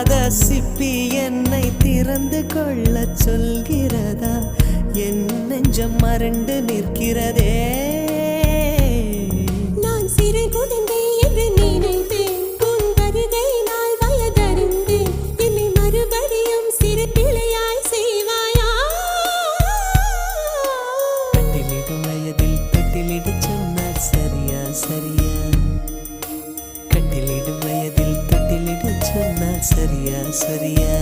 திறக்காத சிப்பி என்னை திறந்து கொள்ள சொல்கிறதா? என் நெஞ்சம் மறண்டு நிற்கிறதே. நான் சிறு குழந்தை என்று நினைத்தேன், உன் வருகை நாள் வயதறிந்தேன். என்னை மறுபடியும் சிறு பிள்ளையாய் செய்வாயா? கட்டிலிடும் வயதில் தொட்டிலிட சொன்னால் சரியா சரியா? கட்டிலிடும் வயதில் தொட்டிலிட சொன்னால் சரியா சரியா?